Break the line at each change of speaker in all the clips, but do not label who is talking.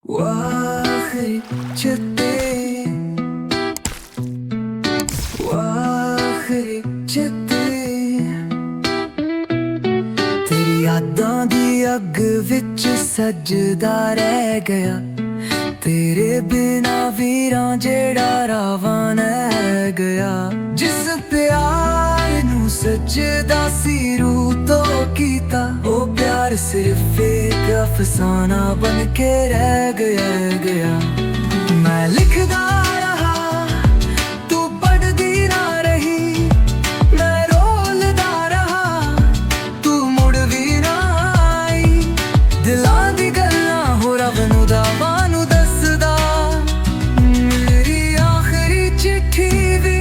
वाखरी चित्ते वाखरी चित्ते तेरी यादां दी अग विच सजदा रह गया तेरे बिना वीरां जेड़ा रावण है गया जिस प्यार नू सजदा सी रूह तो कीता ओ प्यार सिर्फ एक अफसाना बन के रह गया मैं लिखदा रहा तू पढ़दी ना रही मैं रोलदा रहा तू मुड़ भी ना आई दिलां दी गल्लां हो रब नू दावां नू दसदा मेरी आखरी चिट्ठी भी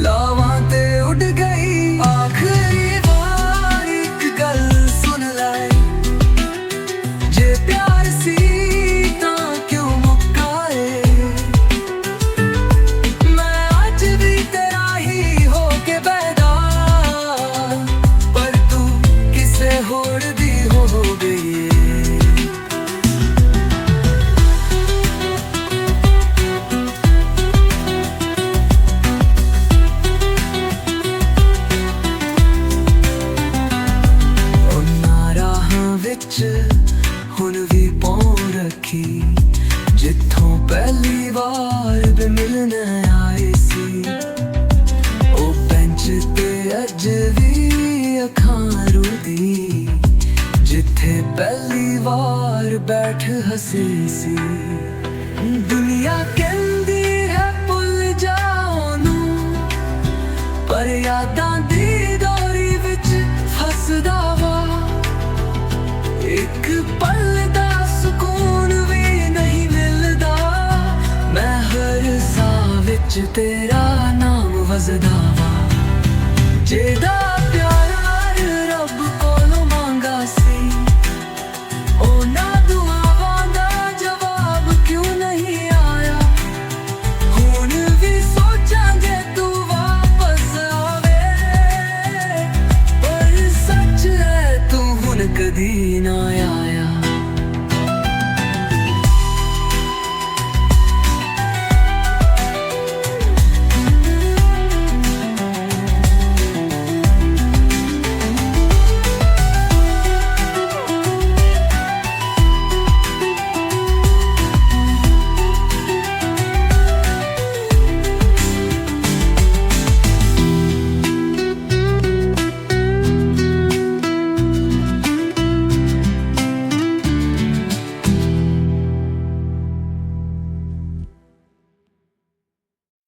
लावां ते उड़ गई आखरी बार एक गल सुन लै जे प्यार सी तां क्यों मुकाए मैं अज भी तेरा ही हो के बैठा पर तू किसे होर दी हो गई हुन भी पाँव रखी जिथों पहली बार भी मिलने आए सी ओ बेंच ते अज भी अखां रुदी जिथे पहली बार बैठ हसी सी दुनिया कहंदी है भुल जाओ नू पर यादां दी डोरी विच फसदा वा एक पल दा सुकून भी नहीं मिलदा मैं हर साह विच तेरा नाम वजदा वा जेदा